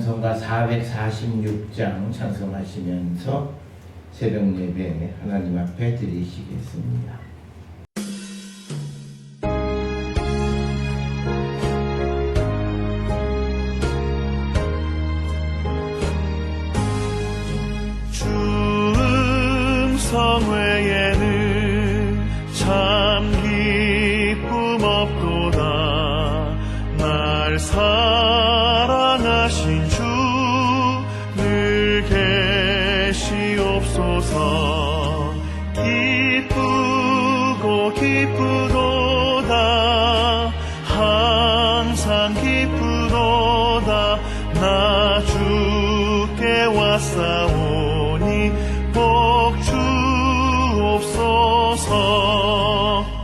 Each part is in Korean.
찬송가 446장 찬송하시면서 새벽 예배 하나님 앞에 드리시겠습니다. 성회에는 참 기쁨 없도다. 날 사랑하신 주 늘 계시옵소서. 기쁘고 기쁘도다. 항상 기쁘도다. 나 주께 왔사오니 복 주옵소서.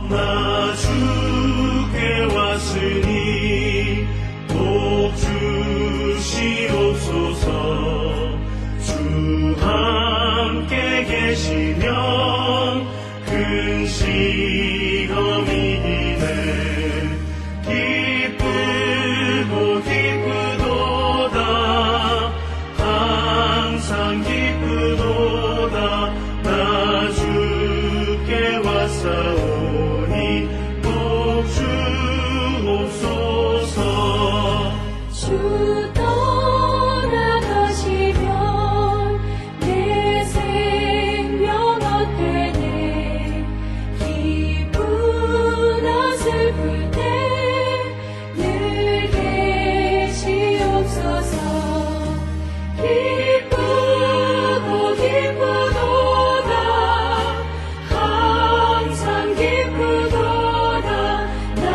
나 주께 왔으니 복 주시옵소서. 주 함께 계시면 근심이 이네. 기쁘고 기쁘도다. 항상 기쁘도다. 나 주께 왔사오니 복 주옵소서. 주 떠나가시면 내 생명 어때네. 기쁘나 슬플 때 늘 계시옵소서. 기쁘고 기쁘도다. 항상 기쁘도다. 나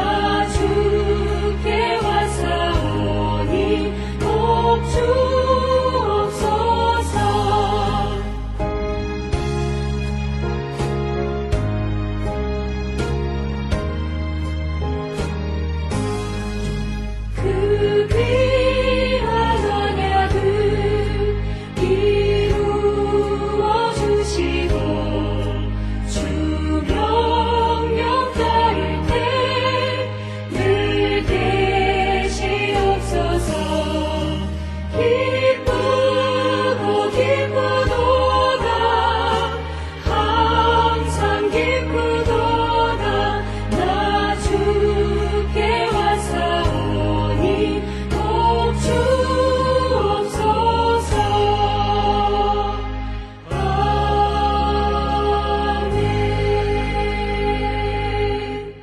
주께 왔사오니 복 주옵소서. 그 귀한 언약을 이루어 주시고 주 명령 따를 때 늘 계시옵소서. 기쁘고 기쁘도다. 항상 기쁘도다. 나 주께 왔사오니 복 주옵소서. 아멘.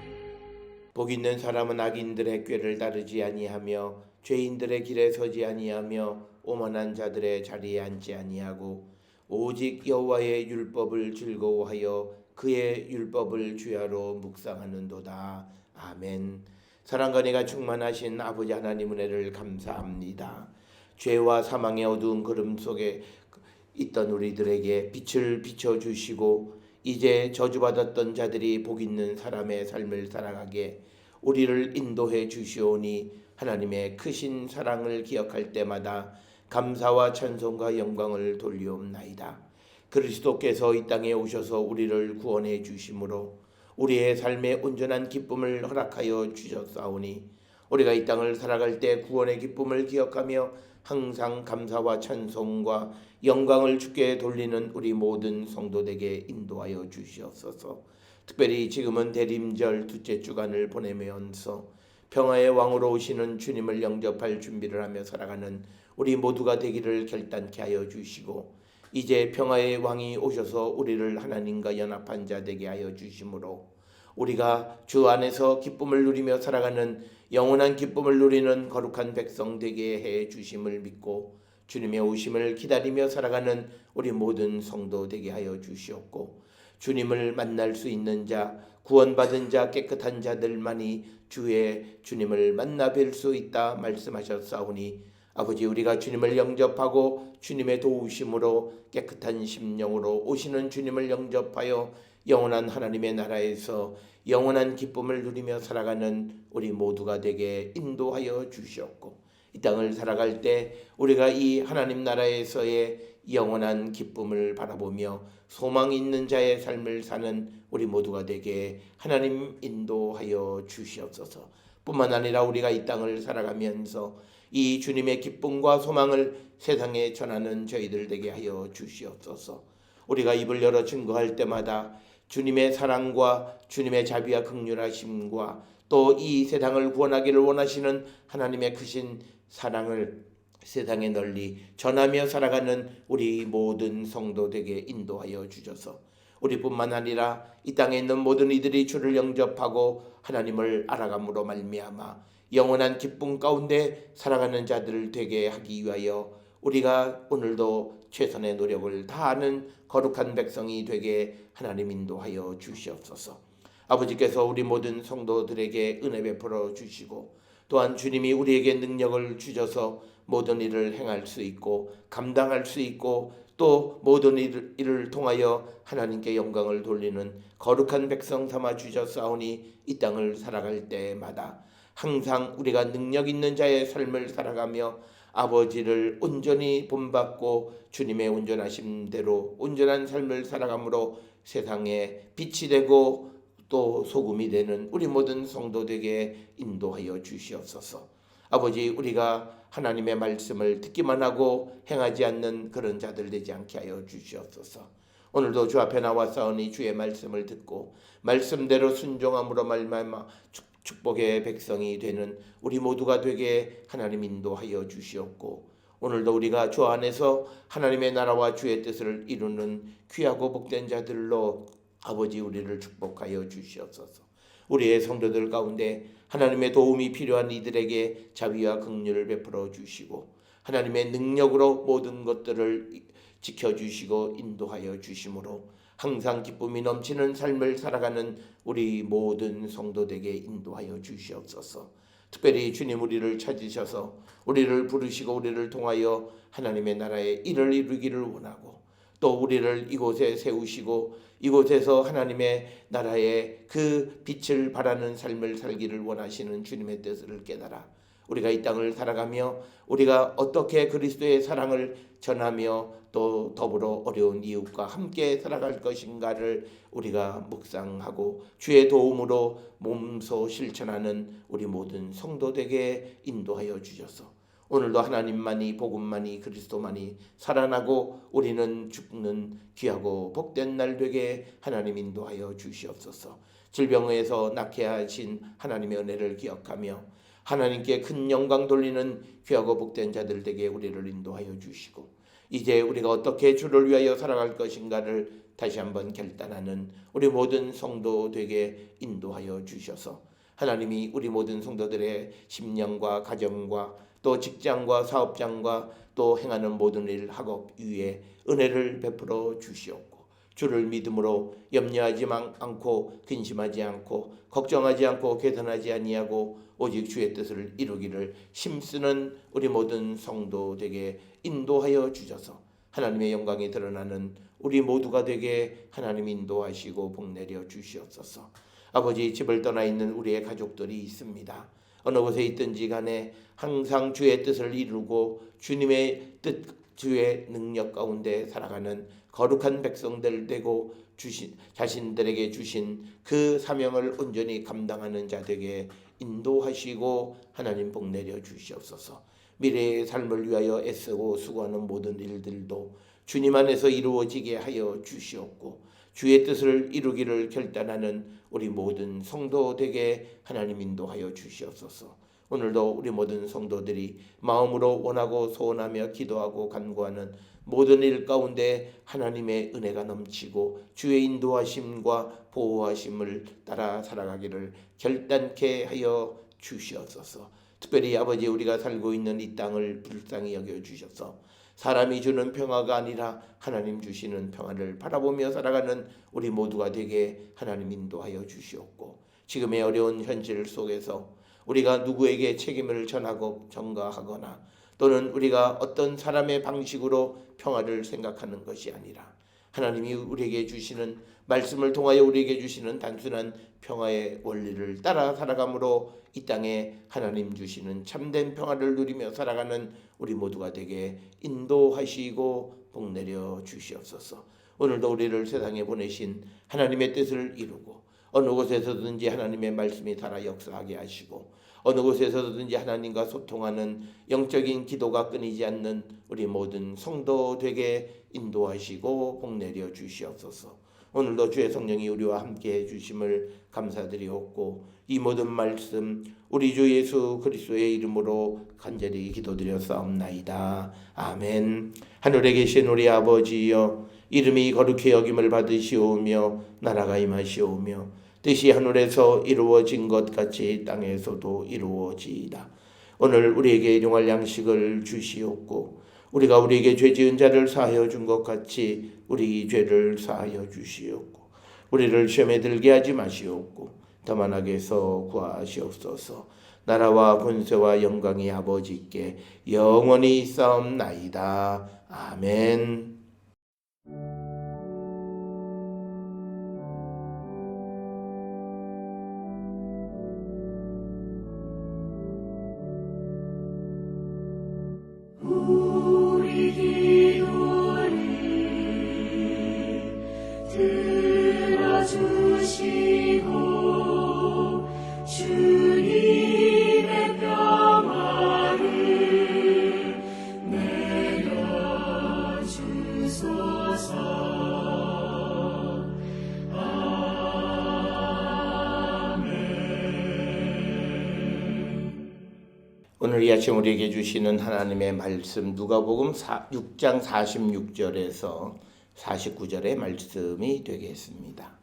복 있는 사람은 악인들의 꾀를 따르지 아니하며 죄인들의 길에 서지 아니하며 오만한 자들의 자리에 앉지 아니하고 오직 여호와의 율법을 즐거워하여 그의 율법을 주야로 묵상하는도다. 아멘. 사랑과 은혜가 충만하신 아버지 하나님 은혜를 감사합니다. 죄와 사망의 어두운 그름 속에 있던 우리들에게 빛을 비춰주시고 이제 저주받았던 자들이 복 있는 사람의 삶을 살아가게 우리를 인도해 주시오니 하나님의 크신 사랑을 기억할 때마다 감사와 찬송과 영광을 돌리옵나이다. 그리스도께서 이 땅에 오셔서 우리를 구원해 주심으로 우리의 삶에 온전한 기쁨을 허락하여 주셨사오니 우리가 이 땅을 살아갈 때 구원의 기쁨을 기억하며 항상 감사와 찬송과 영광을 주께 돌리는 우리 모든 성도들에게 인도하여 주시옵소서. 특별히 지금은 대림절 둘째 주간을 보내면서 평화의 왕으로 오시는 주님을 영접할 준비를 하며 살아가는 우리 모두가 되기를 결단케 하여 주시고 이제 평화의 왕이 오셔서 우리를 하나님과 연합한 자 되게 하여 주심으로 우리가 주 안에서 기쁨을 누리며 살아가는 영원한 기쁨을 누리는 거룩한 백성 되게 해 주심을 믿고 주님의 오심을 기다리며 살아가는 우리 모든 성도 되게 하여 주시옵고 주님을 만날 수 있는 자, 구원받은 자, 깨끗한 자들만이 주님을 만나 뵐 수 있다 말씀하셨사오니 아버지 우리가 주님을 영접하고 주님의 도우심으로 깨끗한 심령으로 오시는 주님을 영접하여 영원한 하나님의 나라에서 영원한 기쁨을 누리며 살아가는 우리 모두가 되게 인도하여 주시옵고 이 땅을 살아갈 때 우리가 이 하나님 나라에서의 영원한 기쁨을 바라보며 소망 있는 자의 삶을 사는 우리 모두가 되게 하나님 인도하여 주시옵소서. 뿐만 아니라 우리가 이 땅을 살아가면서 이 주님의 기쁨과 소망을 세상에 전하는 저희들 되게 하여 주시옵소서. 우리가 입을 열어 증거할 때마다 주님의 사랑과 주님의 자비와 긍휼하심과 또 이 세상을 구원하기를 원하시는 하나님의 크신 사랑을 세상에 널리 전하며 살아가는 우리 모든 성도되게 인도하여 주셔서 우리뿐만 아니라 이 땅에 있는 모든 이들이 주를 영접하고 하나님을 알아감으로 말미암아 영원한 기쁨 가운데 살아가는 자들 되게 하기 위하여 우리가 오늘도 최선의 노력을 다하는 거룩한 백성이 되게 하나님 인도하여 주시옵소서. 아버지께서 우리 모든 성도들에게 은혜 베풀어 주시고 또한 주님이 우리에게 능력을 주셔서 모든 일을 행할 수 있고 감당할 수 있고 또 모든 일을 통하여 하나님께 영광을 돌리는 거룩한 백성 삼아 주셨사오니 이 땅을 살아갈 때마다 항상 우리가 능력 있는 자의 삶을 살아가며 아버지를 온전히 본받고 주님의 온전하심대로 온전한 삶을 살아감으로 세상에 빛이 되고 또 소금이 되는 우리 모든 성도들에게 인도하여 주시옵소서. 아버지, 우리가 하나님의 말씀을 듣기만 하고 행하지 않는 그런 자들 되지 않게 하여 주시옵소서. 오늘도 주 앞에 나와싸우니 주의 말씀을 듣고 말씀대로 순종함으로 말미암아 축복의 백성이 되는 우리 모두가 되게 하나님 인도하여 주시옵고 오늘도 우리가 주 안에서 하나님의 나라와 주의 뜻을 이루는 귀하고 복된 자들로 아버지 우리를 축복하여 주시옵소서. 우리의 성도들 가운데 하나님의 도움이 필요한 이들에게 자비와 긍휼을 베풀어 주시고 하나님의 능력으로 모든 것들을 지켜주시고 인도하여 주심으로 항상 기쁨이 넘치는 삶을 살아가는 우리 모든 성도들에게 인도하여 주시옵소서. 특별히 주님 우리를 찾으셔서 우리를 부르시고 우리를 통하여 하나님의 나라의 일을 이루기를 원하고 또 우리를 이곳에 세우시고 이곳에서 하나님의 나라의 그 빛을 발하는 삶을 살기를 원하시는 주님의 뜻을 깨달아 우리가 이 땅을 살아가며 우리가 어떻게 그리스도의 사랑을 전하며 또 더불어 어려운 이웃과 함께 살아갈 것인가를 우리가 묵상하고 주의 도움으로 몸소 실천하는 우리 모든 성도들에게 인도하여 주셔서 오늘도 하나님만이 복음만이 그리스도만이 살아나고 우리는 죽는 귀하고 복된 날 되게 하나님 인도하여 주시옵소서. 질병에서 낫게 하신 하나님의 은혜를 기억하며 하나님께 큰 영광 돌리는 귀하고 복된 자들 되게 우리를 인도하여 주시고 이제 우리가 어떻게 주를 위하여 살아갈 것인가를 다시 한번 결단하는 우리 모든 성도 되게 인도하여 주셔서 하나님이 우리 모든 성도들의 심령과 가정과 또 직장과 사업장과 또 행하는 모든 일 학업 위에 은혜를 베풀어 주시옵고 주를 믿음으로 염려하지 않고 근심하지 않고 걱정하지 않고 계산하지 아니하고 오직 주의 뜻을 이루기를 힘쓰는 우리 모든 성도들에게 인도하여 주셔서 하나님의 영광이 드러나는 우리 모두가 되게 하나님 인도하시고 복내려 주시옵소서. 아버지, 집을 떠나 있는 우리의 가족들이 있습니다. 어느 곳에 있든지 간에 항상 주의 뜻을 이루고 주님의 뜻, 주의 능력 가운데 살아가는 거룩한 백성들 되고 자신들에게 주신 그 사명을 온전히 감당하는 자들에게 인도하시고 하나님 복내려 주시옵소서. 미래의 삶을 위하여 애쓰고 수고하는 모든 일들도 주님 안에서 이루어지게 하여 주시옵고 주의 뜻을 이루기를 결단하는 우리 모든 성도들에게 하나님 인도하여 주시옵소서. 오늘도 우리 모든 성도들이 마음으로 원하고 소원하며 기도하고 간구하는 모든 일 가운데 하나님의 은혜가 넘치고 주의 인도하심과 보호하심을 따라 살아가기를 결단케 하여 주시옵소서. 특별히 아버지, 우리가 살고 있는 이 땅을 불쌍히 여겨주셔서 사람이 주는 평화가 아니라 하나님 주시는 평화를 바라보며 살아가는 우리 모두가 되게 하나님 인도하여 주시옵고 지금의 어려운 현실 속에서 우리가 누구에게 책임을 전가하거나 또는 우리가 어떤 사람의 방식으로 평화를 생각하는 것이 아니라 하나님이 우리에게 주시는 말씀을 통하여 우리에게 주시는 단순한 평화의 원리를 따라 살아감으로 이 땅에 하나님 주시는 참된 평화를 누리며 살아가는 우리 모두가 되게 인도하시고 복 내려 주시옵소서. 오늘도 우리를 세상에 보내신 하나님의 뜻을 이루고 어느 곳에서든지 하나님의 말씀이 살아 역사하게 하시고 어느 곳에서든지 하나님과 소통하는 영적인 기도가 끊이지 않는 우리 모든 성도 되게 인도하시고 복 내려 주시옵소서. 오늘도 주의 성령이 우리와 함께 해주심을 감사드리옵고 이 모든 말씀 우리 주 예수 그리스도의 이름으로 간절히 기도드렸사옵나이다. 아멘. 하늘에 계신 우리 아버지여, 이름이 거룩히 여김을 받으시오며 나라가 임하시오며 뜻이 하늘에서 이루어진 것 같이 땅에서도 이루어지이다. 오늘 우리에게 일용할 양식을 주시옵고 우리가 우리에게 죄 지은 자를 사하여 준 것 같이 우리 죄를 사하여 주시옵고 우리를 시험에 들게 하지 마시옵고 다만 악에서 구하시옵소서. 나라와 권세와 영광이 아버지께 영원히 있사옵나이다. 아멘. 우리 기도를 들어주시고 주님의 평화를 내려주소서. 오늘 이 아침 우리에게 주시는 하나님의 말씀 누가복음 6장 46절에서 49절의 말씀이 되겠습니다.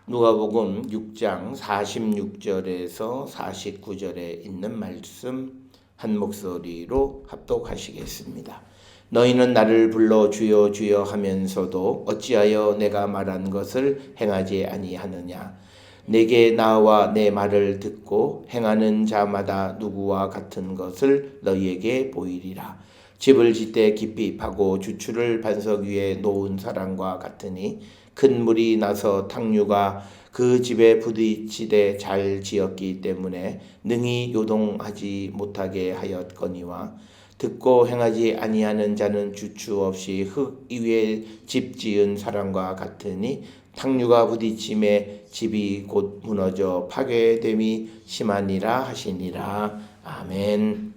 누가복음 6장 46절에서 49절에 있는 말씀 한 목소리로 합독하시겠습니다. 너희는 나를 불러 주여 주여 하면서도 어찌하여 내가 말한 것을 행하지 아니하느냐. 내게 나와 내 말을 듣고 행하는 자마다 누구와 같은 것을 너희에게 보이리라. 집을 짓되 깊이 파고 주추를 반석 위에 놓은 사람과 같으니 큰 물이 나서 탕류가 그 집에 부딪히되 잘 지었기 때문에 능히 요동하지 못하게 하였거니와 듣고 행하지 아니하는 자는 주추 없이 흙 위에 집 지은 사람과 같으니 탕류가 부딪힘에 집이 곧 무너져 파괴됨이 심하니라 하시니라. 아멘.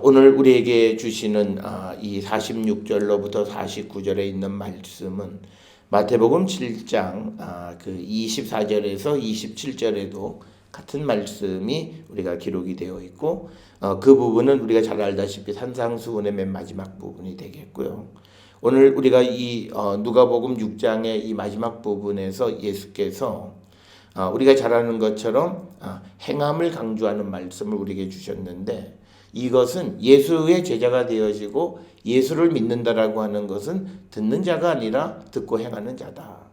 오늘 우리에게 주시는 이 46절로부터 49절에 있는 말씀은 마태복음 7장 그 24절에서 27절에도 같은 말씀이 우리가 기록이 되어 있고 그 부분은 우리가 잘 알다시피 산상수훈의 맨 마지막 부분이 되겠고요. 오늘 우리가 이 누가복음 6장의 이 마지막 부분에서 예수께서 우리가 잘 아는 것처럼 행함을 강조하는 말씀을 우리에게 주셨는데 이것은 예수의 제자가 되어지고 예수를 믿는다라고 하는 것은 듣는 자가 아니라 듣고 행하는 자다.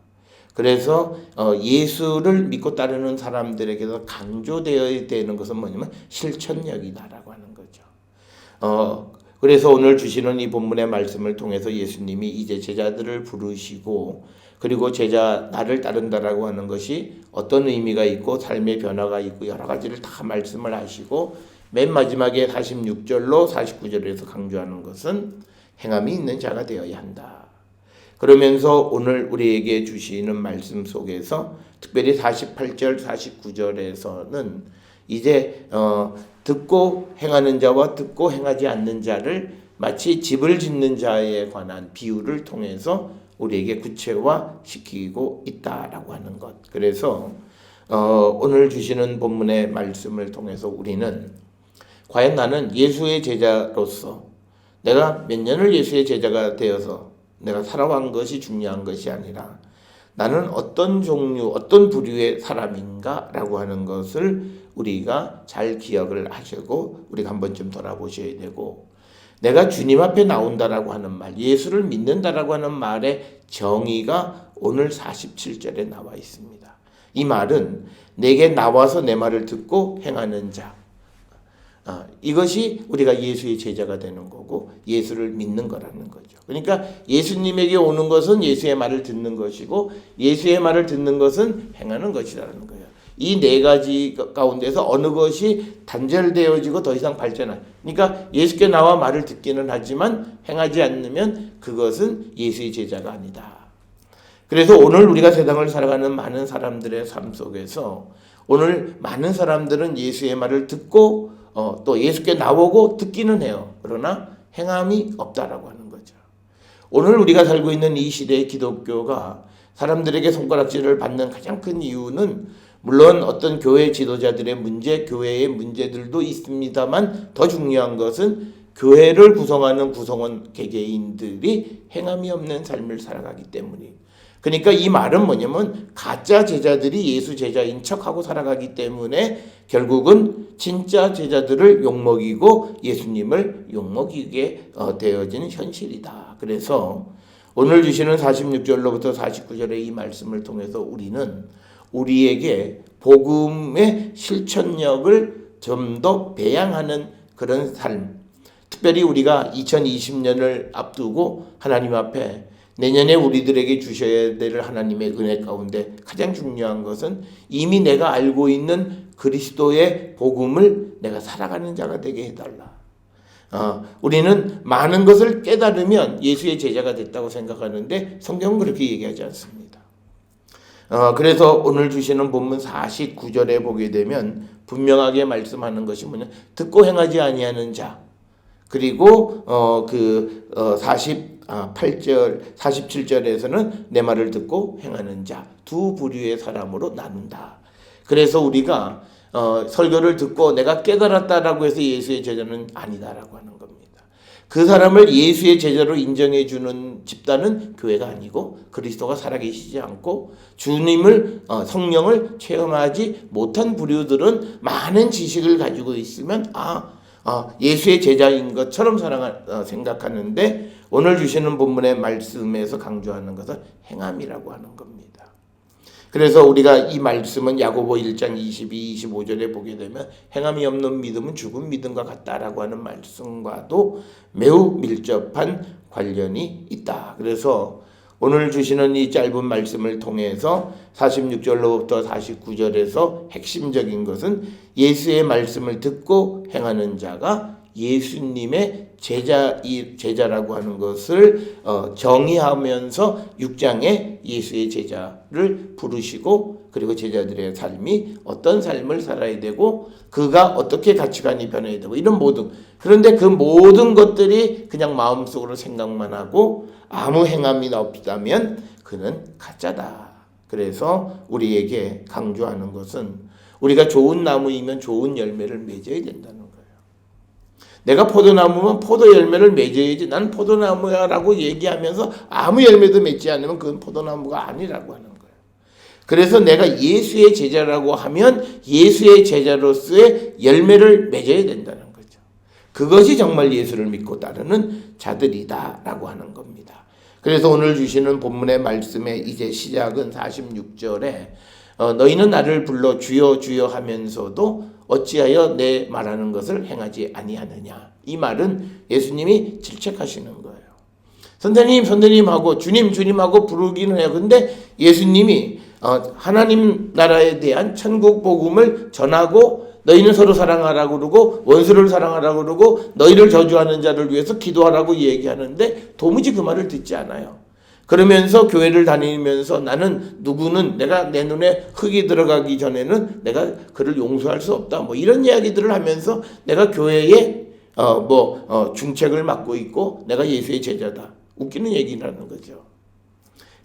그래서 예수를 믿고 따르는 사람들에게서 강조되어야 되는 것은 뭐냐면 실천력이다라고 하는 거죠. 그래서 오늘 주시는 이 본문의 말씀을 통해서 예수님이 이제 제자들을 부르시고 그리고 제자 나를 따른다라고 하는 것이 어떤 의미가 있고 삶의 변화가 있고 여러 가지를 다 말씀을 하시고 맨 마지막에 46절로 49절에서 강조하는 것은 행함이 있는 자가 되어야 한다. 그러면서 오늘 우리에게 주시는 말씀 속에서 특별히 48절 49절에서는 이제 듣고 행하는 자와 듣고 행하지 않는 자를 마치 집을 짓는 자에 관한 비유를 통해서 우리에게 구체화시키고 있다라고 하는 것. 그래서 오늘 주시는 본문의 말씀을 통해서 우리는 과연 나는 예수의 제자로서 내가 몇 년을 예수의 제자가 되어서 내가 살아온 것이 중요한 것이 아니라 나는 어떤 종류, 어떤 부류의 사람인가라고 하는 것을 우리가 잘 기억을 하시고 우리가 한 번쯤 돌아보셔야 되고 내가 주님 앞에 나온다라고 하는 말, 예수를 믿는다라고 하는 말의 정의가 오늘 47절에 나와 있습니다. 이 말은 내게 나와서 내 말을 듣고 행하는 자, 이것이 우리가 예수의 제자가 되는 거고 예수를 믿는 거라는 거죠. 그러니까 예수님에게 오는 것은 예수의 말을 듣는 것이고 예수의 말을 듣는 것은 행하는 것이라는 거예요. 이 네 가지 가운데서 어느 것이 단절되어지고 더 이상 발전한, 그러니까 예수께 나와 말을 듣기는 하지만 행하지 않으면 그것은 예수의 제자가 아니다. 그래서 오늘 우리가 세상을 살아가는 많은 사람들의 삶 속에서 오늘 많은 사람들은 예수의 말을 듣고 또 예수께 나오고 듣기는 해요. 그러나 행함이 없다라고 하는 거죠. 오늘 우리가 살고 있는 이 시대의 기독교가 사람들에게 손가락질을 받는 가장 큰 이유는 물론 어떤 교회 지도자들의 문제, 교회의 문제들도 있습니다만 더 중요한 것은 교회를 구성하는 구성원 개개인들이 행함이 없는 삶을 살아가기 때문이에요. 그러니까 이 말은 뭐냐면 가짜 제자들이 예수 제자인 척하고 살아가기 때문에 결국은 진짜 제자들을 욕먹이고 예수님을 욕먹이게 되어지는 현실이다. 그래서 오늘 주시는 46절로부터 49절의 이 말씀을 통해서 우리는 우리에게 복음의 실천력을 좀 더 배양하는 그런 삶, 특별히 우리가 2020년을 앞두고 하나님 앞에 내년에 우리들에게 주셔야 될 하나님의 은혜 가운데 가장 중요한 것은 이미 내가 알고 있는 그리스도의 복음을 내가 살아가는 자가 되게 해달라. 우리는 많은 것을 깨달으면 예수의 제자가 됐다고 생각하는데 성경은 그렇게 얘기하지 않습니다. 그래서 오늘 주시는 본문 49절에 보게 되면 분명하게 말씀하는 것이 뭐냐, 듣고 행하지 아니하는 자, 그리고 47절에서는 내 말을 듣고 행하는 자, 두 부류의 사람으로 나눈다. 그래서 우리가 설교를 듣고 내가 깨달았다라고 해서 예수의 제자는 아니다라고 하는 겁니다. 그 사람을 예수의 제자로 인정해 주는 집단은 교회가 아니고 그리스도가 살아계시지 않고 주님을 성령을 체험하지 못한 부류들은 많은 지식을 가지고 있으면 예수의 제자인 것처럼 생각하는데 오늘 주시는 본문의 말씀에서 강조하는 것은 행함이라고 하는 겁니다. 그래서 우리가 이 말씀은 야고보 1장 22, 25절에 보게 되면 행함이 없는 믿음은 죽은 믿음과 같다라고 하는 말씀과도 매우 밀접한 관련이 있다. 그래서 오늘 주시는 이 짧은 말씀을 통해서 46절로부터 49절에서 핵심적인 것은 예수의 말씀을 듣고 행하는 자가 예수님의 제자라고 하는 것을 정의하면서 6장에 예수의 제자를 부르시고 그리고 제자들의 삶이 어떤 삶을 살아야 되고 그가 어떻게 가치관이 변해야 되고 이런 모든, 그런데 그 모든 것들이 그냥 마음속으로 생각만 하고 아무 행함이 없다면 그는 가짜다. 그래서 우리에게 강조하는 것은 우리가 좋은 나무이면 좋은 열매를 맺어야 된다는 거예요. 내가 포도나무면 포도 열매를 맺어야지 난 포도나무야라고 얘기하면서 아무 열매도 맺지 않으면 그건 포도나무가 아니라고 하는 거예요. 그래서 내가 예수의 제자라고 하면 예수의 제자로서의 열매를 맺어야 된다는 거죠. 그것이 정말 예수를 믿고 따르는 자들이다라고 하는 겁니다. 그래서 오늘 주시는 본문의 말씀의 이제 시작은 46절에 너희는 나를 불러 주여 주여 하면서도 어찌하여 내 말하는 것을 행하지 아니하느냐. 이 말은 예수님이 질책하시는 거예요. 선생님하고 주님하고 부르기는 해요. 근데 예수님이 하나님 나라에 대한 천국 복음을 전하고 너희는 서로 사랑하라고 그러고 원수를 사랑하라고 그러고 너희를 저주하는 자를 위해서 기도하라고 얘기하는데 도무지 그 말을 듣지 않아요. 그러면서 교회를 다니면서 나는 누구는 내가 내 눈에 흙이 들어가기 전에는 내가 그를 용서할 수 없다. 뭐 이런 이야기들을 하면서 내가 교회에 중책을 맡고 있고 내가 예수의 제자다. 웃기는 얘기라는 거죠.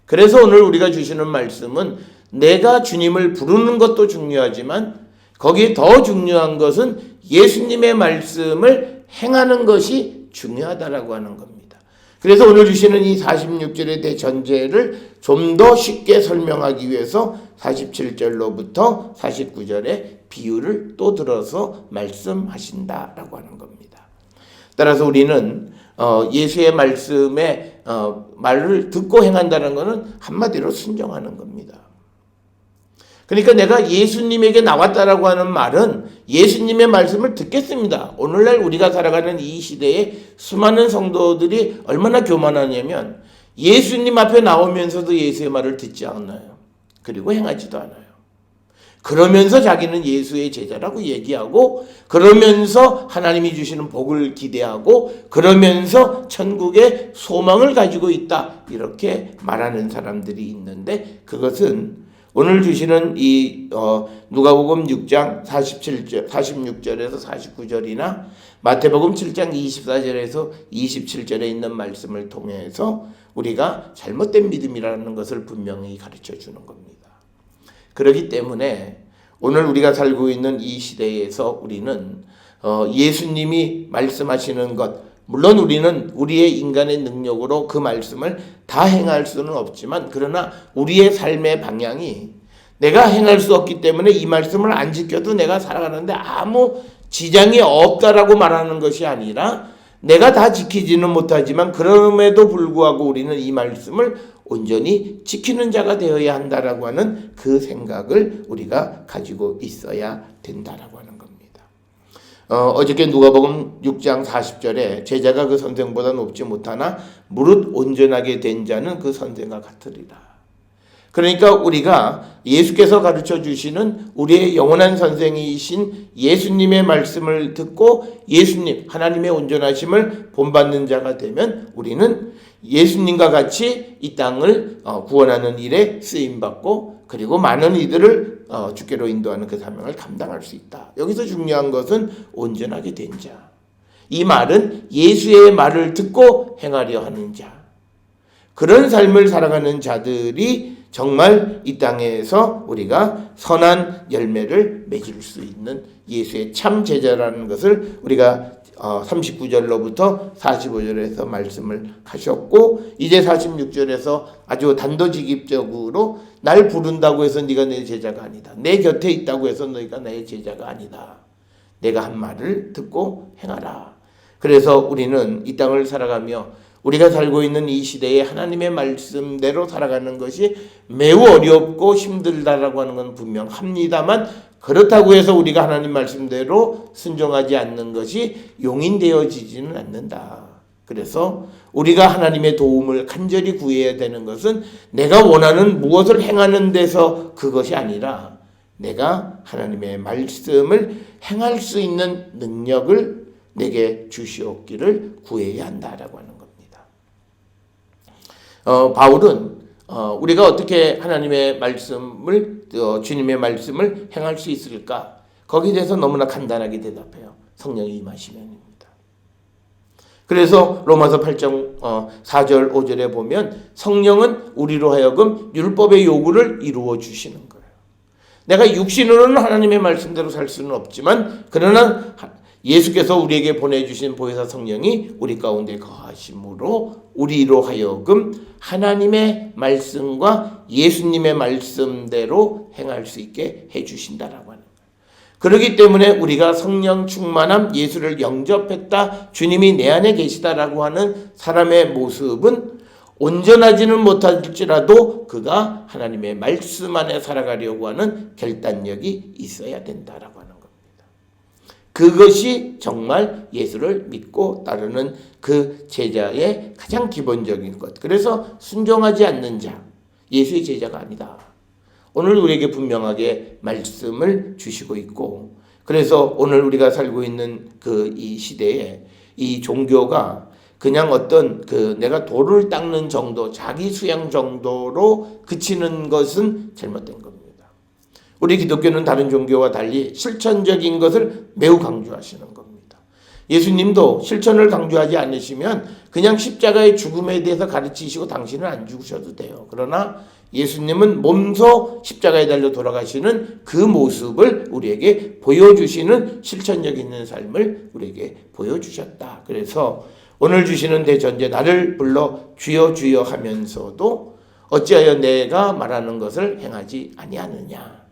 그래서 오늘 우리가 주시는 말씀은 내가 주님을 부르는 것도 중요하지만 거기에 더 중요한 것은 예수님의 말씀을 행하는 것이 중요하다라고 하는 겁니다. 그래서 오늘 주시는 이 46절의 대전제를 좀 더 쉽게 설명하기 위해서 47절로부터 49절의 비유를 또 들어서 말씀하신다라고 하는 겁니다. 따라서 우리는 예수의 말씀에 말을 듣고 행한다는 것은 한마디로 순종하는 겁니다. 그러니까 내가 예수님에게 나왔다라고 하는 말은 예수님의 말씀을 듣겠습니다. 오늘날 우리가 살아가는 이 시대에 수많은 성도들이 얼마나 교만하냐면 예수님 앞에 나오면서도 예수의 말을 듣지 않아요. 그리고 행하지도 않아요. 그러면서 자기는 예수의 제자라고 얘기하고, 그러면서 하나님이 주시는 복을 기대하고, 그러면서 천국의 소망을 가지고 있다, 이렇게 말하는 사람들이 있는데, 그것은 오늘 주시는 이 누가복음 6장 46절에서 49절이나 마태복음 7장 24절에서 27절에 있는 말씀을 통해서 우리가 잘못된 믿음이라는 것을 분명히 가르쳐 주는 겁니다. 그렇기 때문에 오늘 우리가 살고 있는 이 시대에서 우리는 예수님이 말씀하시는 것, 물론 우리는 우리의 인간의 능력으로 그 말씀을 다 행할 수는 없지만, 그러나 우리의 삶의 방향이 내가 행할 수 없기 때문에 이 말씀을 안 지켜도 내가 살아가는데 아무 지장이 없다라고 말하는 것이 아니라, 내가 다 지키지는 못하지만 그럼에도 불구하고 우리는 이 말씀을 온전히 지키는 자가 되어야 한다라고 하는 그 생각을 우리가 가지고 있어야 된다라고 하는 겁니다. 어저께 누가복음 6장 40절에 제자가 그 선생보다 높지 못하나 무릇 온전하게 된 자는 그 선생과 같으리라. 그러니까 우리가 예수께서 가르쳐 주시는 우리의 영원한 선생이신 예수님의 말씀을 듣고 예수님, 하나님의 온전하심을 본받는 자가 되면 우리는 예수님과 같이 이 땅을 구원하는 일에 쓰임받고, 그리고 많은 이들을 주께로 인도하는 그 사명을 감당할 수 있다. 여기서 중요한 것은 온전하게 된 자. 이 말은 예수의 말을 듣고 행하려 하는 자. 그런 삶을 살아가는 자들이 정말 이 땅에서 우리가 선한 열매를 맺을 수 있는 예수의 참 제자라는 것을 우리가 39절로부터 45절에서 말씀을 하셨고, 이제 46절에서 아주 단도직입적으로 날 부른다고 해서 네가 내 제자가 아니다. 내 곁에 있다고 해서 너희가 내 제자가 아니다. 내가 한 말을 듣고 행하라. 그래서 우리는 이 땅을 살아가며 우리가 살고 있는 이 시대에 하나님의 말씀대로 살아가는 것이 매우 어렵고 힘들다라고 하는 건 분명합니다만, 그렇다고 해서 우리가 하나님 말씀대로 순종하지 않는 것이 용인되어지지는 않는다. 그래서 우리가 하나님의 도움을 간절히 구해야 되는 것은 내가 원하는 무엇을 행하는 데서 그것이 아니라 내가 하나님의 말씀을 행할 수 있는 능력을 내게 주시옵기를 구해야 한다라고 하는 겁니다. 바울은 우리가 어떻게 하나님의 말씀을, 주님의 말씀을 행할 수 있을까? 거기에 대해서 너무나 간단하게 대답해요. 성령이 임하시면입니다. 그래서 로마서 8장 4절 5절에 보면 성령은 우리로 하여금 율법의 요구를 이루어 주시는 거예요. 내가 육신으로는 하나님의 말씀대로 살 수는 없지만, 그러나 예수께서 우리에게 보내주신 보혜사 성령이 우리 가운데 거하심으로 우리로 하여금 하나님의 말씀과 예수님의 말씀대로 행할 수 있게 해주신다라고 하는 거예요. 그렇기 때문에 우리가 성령 충만함, 예수를 영접했다, 주님이 내 안에 계시다라고 하는 사람의 모습은 온전하지는 못할지라도 그가 하나님의 말씀 안에 살아가려고 하는 결단력이 있어야 된다라고 하는 겁니다. 그것이 정말 예수를 믿고 따르는 그 제자의 가장 기본적인 것. 그래서 순종하지 않는 자, 예수의 제자가 아니다. 오늘 우리에게 분명하게 말씀을 주시고 있고, 그래서 오늘 우리가 살고 있는 그 이 시대에 이 종교가 그냥 어떤 내가 돌을 닦는 정도, 자기 수양 정도로 그치는 것은 잘못된 겁니다. 우리 기독교는 다른 종교와 달리 실천적인 것을 매우 강조하시는 겁니다. 예수님도 실천을 강조하지 않으시면 그냥 십자가의 죽음에 대해서 가르치시고 당신은 안 죽으셔도 돼요. 그러나 예수님은 몸소 십자가에 달려 돌아가시는 그 모습을 우리에게 보여주시는 실천력 있는 삶을 우리에게 보여주셨다. 그래서 오늘 주시는 대전제, 나를 불러 주여 주여 하면서도 어찌하여 내가 말하는 것을 행하지 아니하느냐.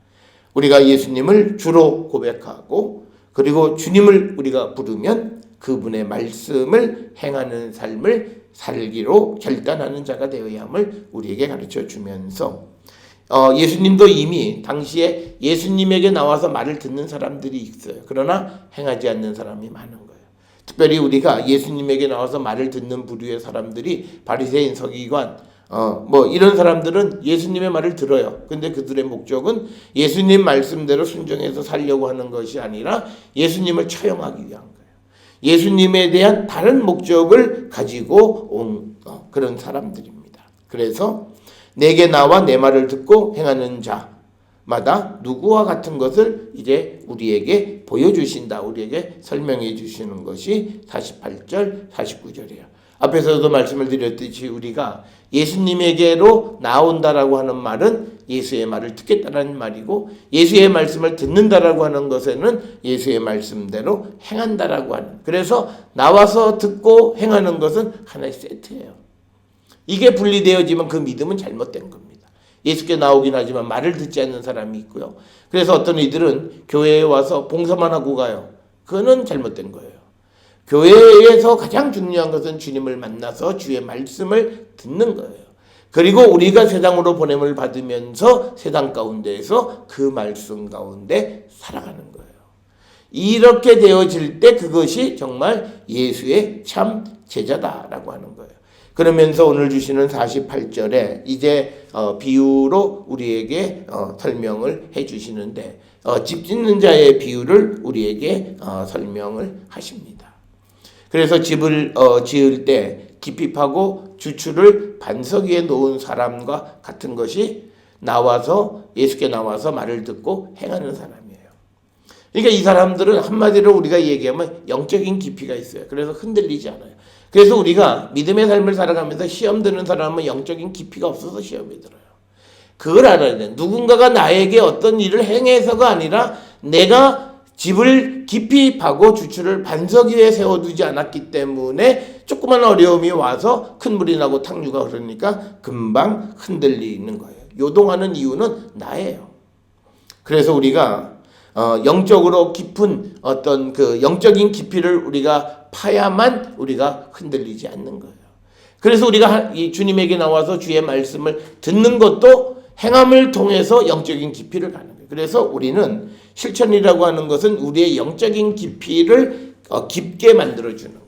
우리가 예수님을 주로 고백하고, 그리고 주님을 우리가 부르면 그분의 말씀을 행하는 삶을 살기로 결단하는 자가 되어야 함을 우리에게 가르쳐 주면서, 예수님도 이미 당시에 예수님에게 나와서 말을 듣는 사람들이 있어요. 그러나 행하지 않는 사람이 많은 거예요. 특별히 우리가 예수님에게 나와서 말을 듣는 부류의 사람들이 바리새인, 서기관, 이런 사람들은 예수님의 말을 들어요. 근데 그들의 목적은 예수님 말씀대로 순종해서 살려고 하는 것이 아니라 예수님을 처형하기 위한 거예요. 예수님에 대한 다른 목적을 가지고 온 그런 사람들입니다. 그래서 내게 나와 내 말을 듣고 행하는 자마다 누구와 같은 것을 이제 우리에게 보여주신다. 우리에게 설명해 주시는 것이 48절, 49절이에요. 앞에서도 말씀을 드렸듯이 우리가 예수님에게로 나온다라고 하는 말은 예수의 말을 듣겠다라는 말이고, 예수의 말씀을 듣는다라고 하는 것에는 예수의 말씀대로 행한다라고 하는, 그래서 나와서 듣고 행하는 것은 하나의 세트예요. 이게 분리되어지면 그 믿음은 잘못된 겁니다. 예수께 나오긴 하지만 말을 듣지 않는 사람이 있고요. 그래서 어떤 이들은 교회에 와서 봉사만 하고 가요. 그거는 잘못된 거예요. 교회에서 가장 중요한 것은 주님을 만나서 주의 말씀을 듣는 거예요. 그리고 우리가 세상으로 보냄을 받으면서 세상 가운데에서 그 말씀 가운데 살아가는 거예요. 이렇게 되어질 때 그것이 정말 예수의 참 제자다라고 하는 거예요. 그러면서 오늘 주시는 48절에 이제 비유로 우리에게 설명을 해 주시는데, 집 짓는 자의 비유를 우리에게 설명을 하십니다. 그래서 집을 지을 때 깊이 파고 주추를 반석 위에 놓은 사람과 같은 것이 예수께 나와서 말을 듣고 행하는 사람이에요. 그러니까 이 사람들은 한마디로 우리가 얘기하면 영적인 깊이가 있어요. 그래서 흔들리지 않아요. 그래서 우리가 믿음의 삶을 살아가면서 시험 드는 사람은 영적인 깊이가 없어서 시험이 들어요. 그걸 알아야 돼. 누군가가 나에게 어떤 일을 행해서가 아니라 내가 집을 깊이 파고 주추를 반석 위에 세워두지 않았기 때문에 조그만 어려움이 와서 큰 물이 나고 탕류가 흐르니까 금방 흔들리는 거예요. 요동하는 이유는 나예요. 그래서 우리가 영적으로 깊은 어떤 그 영적인 깊이를 우리가 파야만 우리가 흔들리지 않는 거예요. 그래서 우리가 이 주님에게 나와서 주의 말씀을 듣는 것도 행함을 통해서 영적인 깊이를 가는 거예요. 그래서 우리는 실천이라고 하는 것은 우리의 영적인 깊이를 깊게 만들어주는 거예요.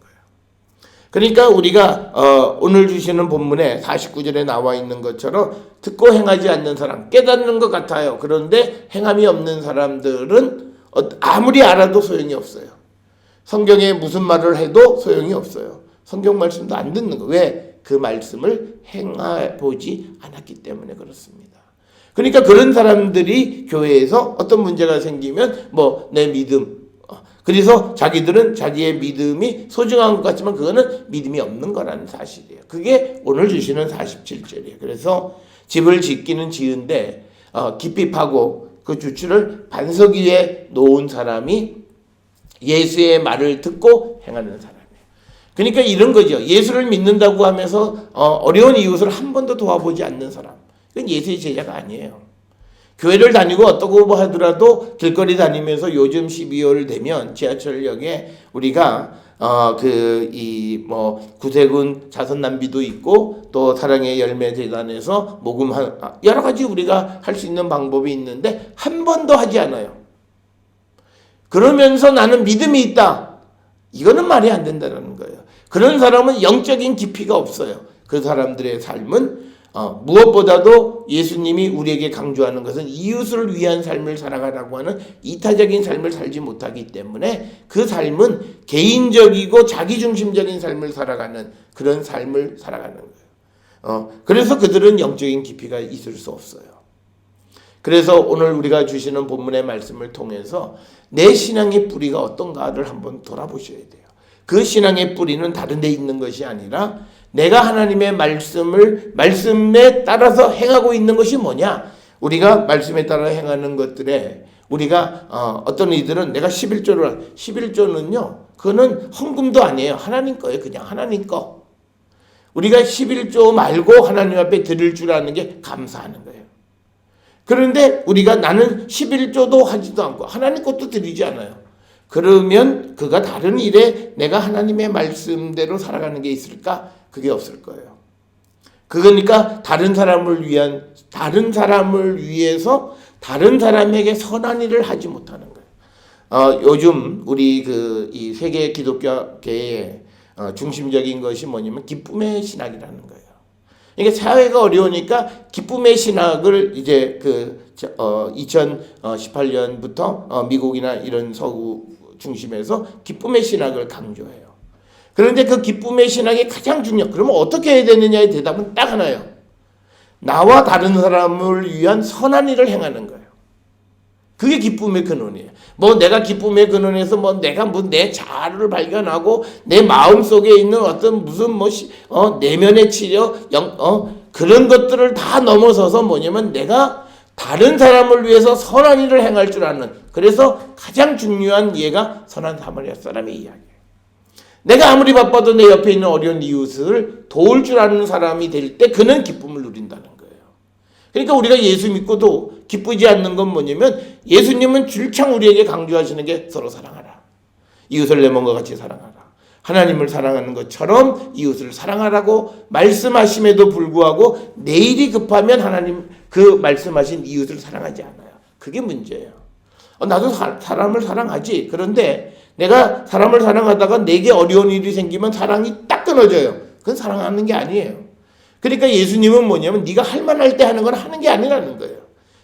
그러니까 우리가 오늘 주시는 본문에 49절에 나와 있는 것처럼 듣고 행하지 않는 사람, 깨닫는 것 같아요. 그런데 행함이 없는 사람들은 아무리 알아도 소용이 없어요. 성경에 무슨 말을 해도 소용이 없어요. 성경 말씀도 안 듣는 거예요. 왜? 그 말씀을 행해보지 않았기 때문에 그렇습니다. 그러니까 그런 사람들이 교회에서 어떤 문제가 생기면 내 믿음, 그래서 자기들은 자기의 믿음이 소중한 것 같지만 그거는 믿음이 없는 거라는 사실이에요. 그게 오늘 주시는 47절이에요. 그래서 집을 짓기는 지은데 깊이 파고 그 주추를 반석 위에 놓은 사람이 예수의 말을 듣고 행하는 사람이에요. 그러니까 이런 거죠. 예수를 믿는다고 하면서 어려운 이웃을 한 번도 도와보지 않는 사람, 그건 예수의 제자가 아니에요. 교회를 다니고 어떠고 하더라도 길거리 다니면서 요즘 12월 되면 지하철역에 우리가 구세군 자선남비도 있고 또 사랑의 열매 재단에서 모금 여러 가지 우리가 할 수 있는 방법이 있는데 한 번도 하지 않아요. 그러면서 나는 믿음이 있다. 이거는 말이 안 된다는 거예요. 그런 사람은 영적인 깊이가 없어요. 그 사람들의 삶은 무엇보다도 예수님이 우리에게 강조하는 것은 이웃을 위한 삶을 살아가라고 하는 이타적인 삶을 살지 못하기 때문에 그 삶은 개인적이고 자기중심적인 삶을 살아가는 그런 삶을 살아가는 거예요. 그래서 그들은 영적인 깊이가 있을 수 없어요. 그래서 오늘 우리가 주시는 본문의 말씀을 통해서 내 신앙의 뿌리가 어떤가를 한번 돌아보셔야 돼요. 그 신앙의 뿌리는 다른 데 있는 것이 아니라 내가 하나님의 말씀에 따라서 행하고 있는 것이 뭐냐? 우리가 말씀에 따라 행하는 것들에 우리가 어떤 이들은 내가 11조는요. 그거는 헌금도 아니에요. 하나님 거예요. 그냥 하나님 거. 우리가 11조 말고 하나님 앞에 드릴 줄 아는 게 감사하는 거예요. 그런데 우리가 나는 11조도 하지도 않고 하나님 것도 드리지 않아요. 그러면 그가 다른 일에 내가 하나님의 말씀대로 살아가는 게 있을까? 그게 없을 거예요. 그러니까 다른 사람을 위해서 다른 사람에게 선한 일을 하지 못하는 거예요. 요즘 우리 이 세계 기독교계의 중심적인 것이 뭐냐면 기쁨의 신학이라는 거예요. 이게 사회가 어려우니까 기쁨의 신학을 이제 2018년부터 미국이나 이런 서구 중심에서 기쁨의 신학을 강조해요. 그런데 그 기쁨의 신학이 가장 그러면 어떻게 해야 되느냐의 대답은 딱 하나예요. 나와 다른 사람을 위한 선한 일을 행하는 거예요. 그게 기쁨의 근원이에요. 내가 기쁨의 근원에서 내가 내 자아를 발견하고 내 마음 속에 있는 어떤 내면의 치료, 그런 것들을 다 넘어서서 뭐냐면 내가 다른 사람을 위해서 선한 일을 행할 줄 아는, 그래서 가장 중요한 예가 선한 사마리아 사람의 이야기예요. 내가 아무리 바빠도 내 옆에 있는 어려운 이웃을 도울 줄 아는 사람이 될 때 그는 기쁨을 누린다는 거예요. 그러니까 우리가 예수 믿고도 기쁘지 않는 건 뭐냐면 예수님은 줄창 우리에게 강조하시는 게 서로 사랑하라. 이웃을 내 몸과 같이 사랑하라. 하나님을 사랑하는 것처럼 이웃을 사랑하라고 말씀하심에도 불구하고 내일이 급하면 하나님 그 말씀하신 이웃을 사랑하지 않아요. 그게 문제예요. 나도 사람을 사랑하지. 그런데 내가 사람을 사랑하다가 내게 어려운 일이 생기면 사랑이 딱 끊어져요. 그건 사랑하는 게 아니에요. 그러니까 예수님은 뭐냐면 네가 할 만할 때 하는 건 하는 게 아니라는 거예요.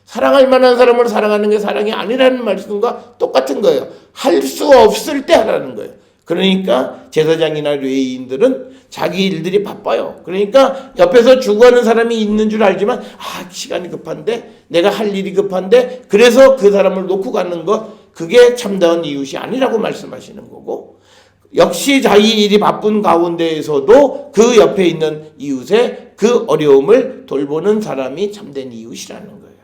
사랑할 만한 사람을 사랑하는 게 사랑이 아니라는 말씀과 똑같은 거예요. 할 수 없을 때 하라는 거예요. 그러니까 제사장이나 레위인들은 자기 일들이 바빠요. 그러니까 옆에서 죽어가는 사람이 있는 줄 알지만 시간이 급한데, 내가 할 일이 급한데, 그래서 그 사람을 놓고 가는 것, 그게 참다운 이웃이 아니라고 말씀하시는 거고, 역시 자기 일이 바쁜 가운데에서도 그 옆에 있는 이웃의 그 어려움을 돌보는 사람이 참된 이웃이라는 거예요.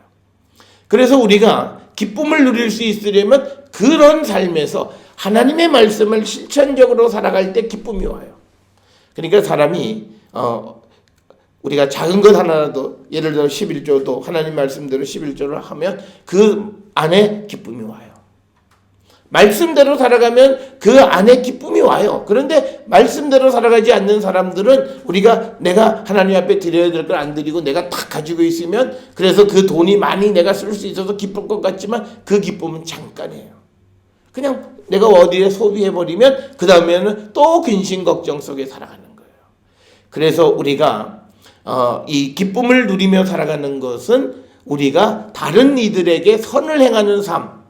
그래서 우리가 기쁨을 누릴 수 있으려면 그런 삶에서 하나님의 말씀을 실천적으로 살아갈 때 기쁨이 와요. 그러니까 사람이 우리가 작은 것 하나라도, 예를 들어 11조도 하나님 말씀대로 11조를 하면 그 안에 기쁨이 와요. 말씀대로 살아가면 그 안에 기쁨이 와요. 그런데 말씀대로 살아가지 않는 사람들은 내가 하나님 앞에 드려야 될 걸 안 드리고 내가 다 가지고 있으면, 그래서 그 돈이 많이 내가 쓸 수 있어서 기쁠 것 같지만 그 기쁨은 잠깐이에요. 그냥 내가 어디에 소비해버리면 그 다음에는 또 근심 걱정 속에 살아가는 거예요. 그래서 우리가 이 기쁨을 누리며 살아가는 것은 우리가 다른 이들에게 선을 행하는 삶,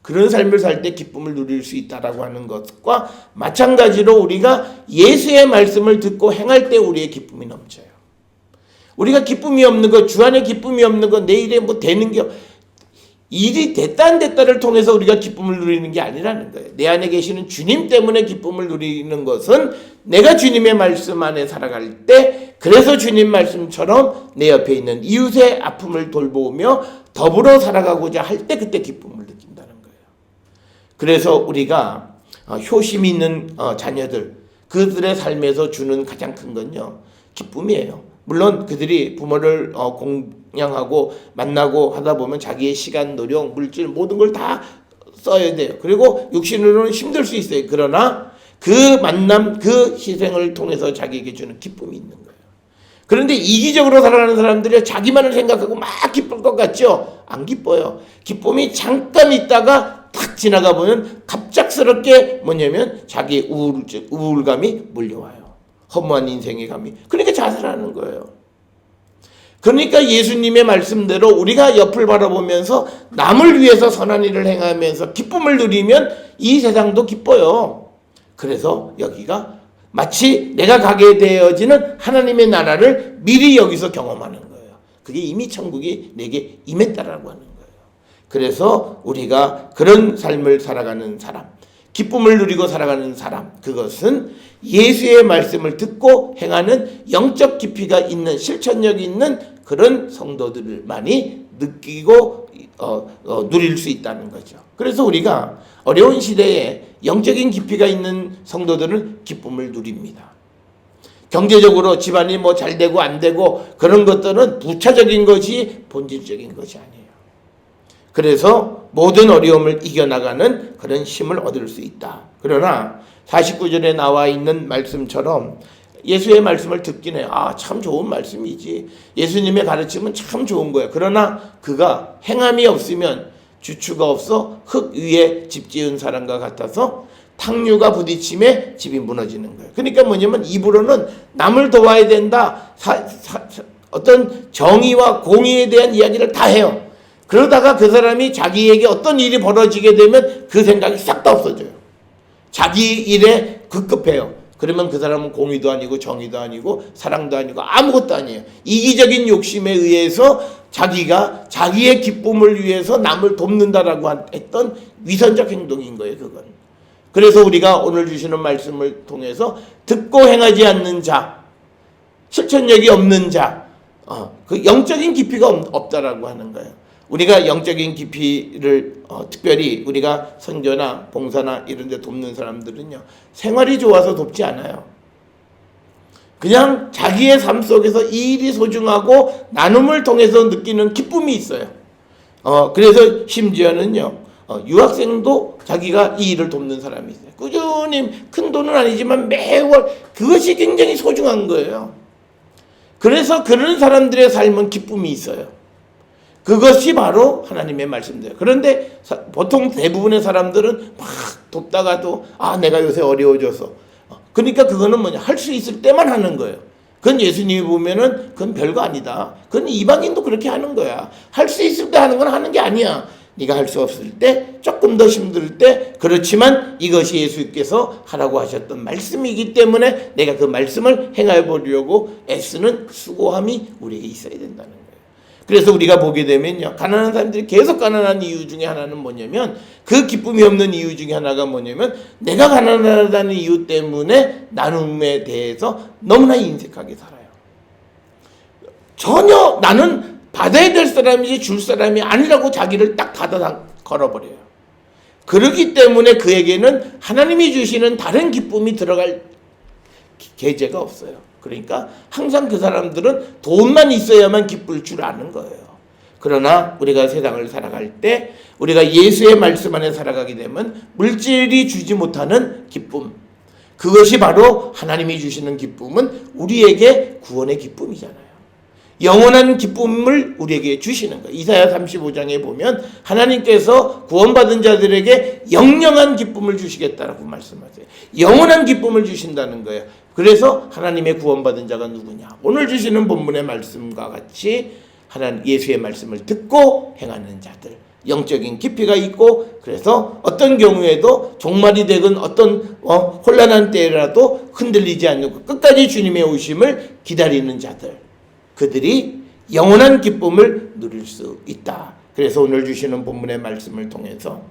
그런 삶을 살 때 기쁨을 누릴 수 있다라고 하는 것과 마찬가지로 우리가 예수의 말씀을 듣고 행할 때 우리의 기쁨이 넘쳐요. 우리가 기쁨이 없는 것, 주 안에 기쁨이 없는 것, 내 일에 되는 게 일이 됐다 안 됐다를 통해서 우리가 기쁨을 누리는 게 아니라는 거예요. 내 안에 계시는 주님 때문에 기쁨을 누리는 것은 내가 주님의 말씀 안에 살아갈 때, 그래서 주님 말씀처럼 내 옆에 있는 이웃의 아픔을 돌보며 더불어 살아가고자 할 때 그때 기쁨을 느낀다는 거예요. 그래서 우리가 효심 있는 자녀들, 그들의 삶에서 주는 가장 큰 건요, 기쁨이에요. 물론 그들이 부모를 공양하고 만나고 하다 보면 자기의 시간, 노력, 물질 모든 걸 다 써야 돼요. 그리고 육신으로는 힘들 수 있어요. 그러나 그 만남, 그 희생을 통해서 자기에게 주는 기쁨이 있는 거예요. 그런데 이기적으로 살아가는 사람들이 자기만을 생각하고 막 기쁠 것 같죠? 안 기뻐요. 기쁨이 잠깐 있다가 탁 지나가 보면 갑작스럽게 뭐냐면 자기의 우울감이 몰려와요. 허무한 인생의 감이. 그러니까 자살하는 거예요. 그러니까 예수님의 말씀대로 우리가 옆을 바라보면서 남을 위해서 선한 일을 행하면서 기쁨을 누리면 이 세상도 기뻐요. 그래서 여기가 마치 내가 가게 되어지는 하나님의 나라를 미리 여기서 경험하는 거예요. 그게 이미 천국이 내게 임했다라고 하는 거예요. 그래서 우리가 그런 삶을 살아가는 사람, 기쁨을 누리고 살아가는 사람, 그것은 예수의 말씀을 듣고 행하는 영적 깊이가 있는, 실천력이 있는 그런 성도들만이 느끼고 누릴 수 있다는 거죠. 그래서 우리가 어려운 시대에 영적인 깊이가 있는 성도들은 기쁨을 누립니다. 경제적으로 집안이 잘 되고 안 되고 그런 것들은 부차적인 것이 본질적인 것이 아니에요. 그래서 모든 어려움을 이겨나가는 그런 힘을 얻을 수 있다. 그러나 49절에 나와 있는 말씀처럼 예수의 말씀을 듣긴 해요. 아, 참 좋은 말씀이지. 예수님의 가르침은 참 좋은 거야. 그러나 그가 행함이 없으면 주추가 없어 흙 위에 집 지은 사람과 같아서 탕류가 부딪힘에 집이 무너지는 거예요. 그러니까 뭐냐면 입으로는 남을 도와야 된다. 어떤 정의와 공의에 대한 이야기를 다 해요. 그러다가 그 사람이 자기에게 어떤 일이 벌어지게 되면 그 생각이 싹 다 없어져요. 자기 일에 급급해요. 그러면 그 사람은 공의도 아니고 정의도 아니고 사랑도 아니고 아무것도 아니에요. 이기적인 욕심에 의해서 자기가 자기의 기쁨을 위해서 남을 돕는다라고 했던 위선적 행동인 거예요. 그건. 그래서 우리가 오늘 주시는 말씀을 통해서 듣고 행하지 않는 자, 실천력이 없는 자, 그 영적인 깊이가 없다라고 하는 거예요. 우리가 영적인 깊이를 특별히 우리가 선교나 봉사나 이런 데 돕는 사람들은요, 생활이 좋아서 돕지 않아요. 그냥 자기의 삶 속에서 이 일이 소중하고 나눔을 통해서 느끼는 기쁨이 있어요. 그래서 심지어는요, 유학생도 자기가 이 일을 돕는 사람이 있어요. 꾸준히 큰 돈은 아니지만 매월 그것이 굉장히 소중한 거예요. 그래서 그런 사람들의 삶은 기쁨이 있어요. 그것이 바로 하나님의 말씀이에요. 그런데 보통 대부분의 사람들은 막 돕다가도 내가 요새 어려워져서 그러니까 그거는 뭐냐, 할 수 있을 때만 하는 거예요. 그건 예수님이 보면은 그건 별거 아니다. 그건 이방인도 그렇게 하는 거야. 할 수 있을 때 하는 건 하는 게 아니야. 네가 할 수 없을 때, 조금 더 힘들 때, 그렇지만 이것이 예수께서 하라고 하셨던 말씀이기 때문에 내가 그 말씀을 행해 보려고 애쓰는 수고함이 우리에게 있어야 된다는 거예요. 그래서 우리가 보게 되면요, 가난한 사람들이 계속 가난한 이유 중에 하나는 뭐냐면, 그 기쁨이 없는 이유 중에 하나가 뭐냐면, 내가 가난하다는 이유 때문에 나눔에 대해서 너무나 인색하게 살아요. 전혀 나는 받아야 될 사람이지 줄 사람이 아니라고 자기를 딱 닫아 걸어버려요. 그렇기 때문에 그에게는 하나님이 주시는 다른 기쁨이 들어갈 계제가 없어요. 그러니까 항상 그 사람들은 돈만 있어야만 기쁠 줄 아는 거예요. 그러나 우리가 세상을 살아갈 때 우리가 예수의 말씀 안에 살아가게 되면 물질이 주지 못하는 기쁨, 그것이 바로 하나님이 주시는 기쁨은 우리에게 구원의 기쁨이잖아요. 영원한 기쁨을 우리에게 주시는 거예요. 이사야 35장에 보면 하나님께서 구원받은 자들에게 영영한 기쁨을 주시겠다라고 말씀하세요. 영원한 기쁨을 주신다는 거예요. 그래서 하나님의 구원받은 자가 누구냐? 오늘 주시는 본문의 말씀과 같이 예수의 말씀을 듣고 행하는 자들, 영적인 깊이가 있고, 그래서 어떤 경우에도 종말이 되건 어떤 혼란한 때라도 흔들리지 않고 끝까지 주님의 오심을 기다리는 자들, 그들이 영원한 기쁨을 누릴 수 있다. 그래서 오늘 주시는 본문의 말씀을 통해서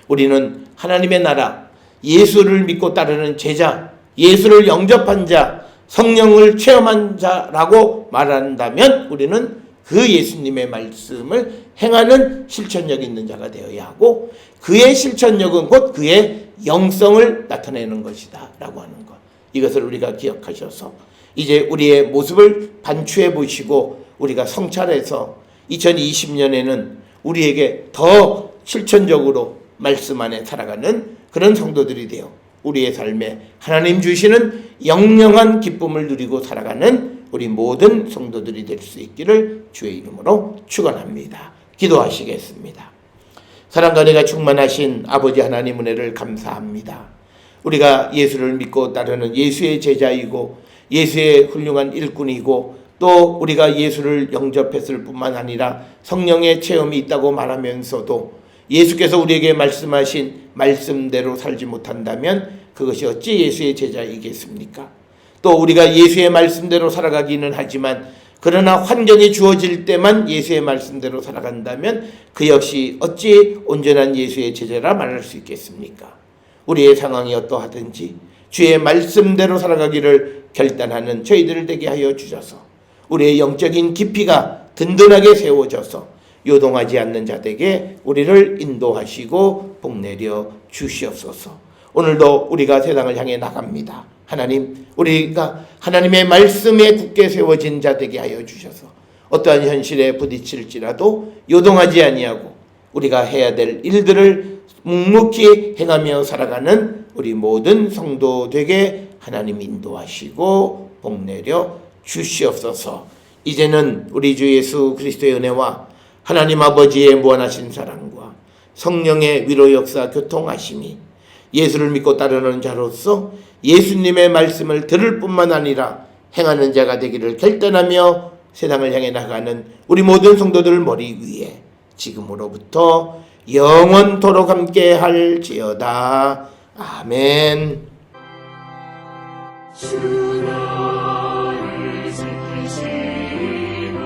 우리는 하나님의 나라, 예수를 믿고 따르는 제자, 예수를 영접한 자, 성령을 체험한 자라고 말한다면 우리는 그 예수님의 말씀을 행하는 실천력 있는 자가 되어야 하고, 그의 실천력은 곧 그의 영성을 나타내는 것이다 라고 하는 것, 이것을 우리가 기억하셔서 이제 우리의 모습을 반추해 보시고 우리가 성찰해서 2020년에는 우리에게 더 실천적으로 말씀 안에 살아가는 그런 성도들이 되어 우리의 삶에 하나님 주시는 영영한 기쁨을 누리고 살아가는 우리 모든 성도들이 될 수 있기를 주의 이름으로 축원합니다. 기도하시겠습니다. 사랑과 은혜가 충만하신 아버지 하나님 은혜를 감사합니다. 우리가 예수를 믿고 따르는 예수의 제자이고 예수의 훌륭한 일꾼이고, 또 우리가 예수를 영접했을 뿐만 아니라 성령의 체험이 있다고 말하면서도 예수께서 우리에게 말씀하신 말씀대로 살지 못한다면 그것이 어찌 예수의 제자이겠습니까? 또 우리가 예수의 말씀대로 살아가기는 하지만 그러나 환경이 주어질 때만 예수의 말씀대로 살아간다면 그 역시 어찌 온전한 예수의 제자라 말할 수 있겠습니까? 우리의 상황이 어떠하든지 주의 말씀대로 살아가기를 결단하는 저희들 되게 하여 주셔서 우리의 영적인 깊이가 든든하게 세워져서 요동하지 않는 자들에게 우리를 인도하시고 복내려 주시옵소서. 오늘도 우리가 세상을 향해 나갑니다. 하나님, 우리가 하나님의 말씀에 굳게 세워진 자 되게 하여 주셔서 어떠한 현실에 부딪힐지라도 요동하지 아니하고 우리가 해야 될 일들을 묵묵히 행하며 살아가는 우리 모든 성도 되게 하나님 인도하시고 복 내려 주시옵소서. 이제는 우리 주 예수 그리스도의 은혜와 하나님 아버지의 무한하신 사랑과 성령의 위로 역사 교통하심이 예수를 믿고 따르는 자로서 예수님의 말씀을 들을 뿐만 아니라 행하는 자가 되기를 결단하며 세상을 향해 나가는 우리 모든 성도들 머리 위에 지금으로부터 영원토록 함께 할지어다. 아멘. 주 너를 지키시고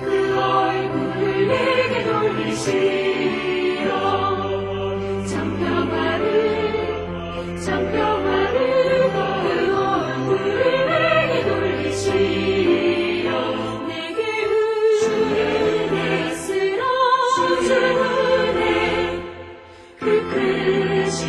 그 얼굴을 내게 돌리시어 장평하를 그 얼굴을 내게 돌리시어 내게 은혜 쓰라 주 은혜 그 크신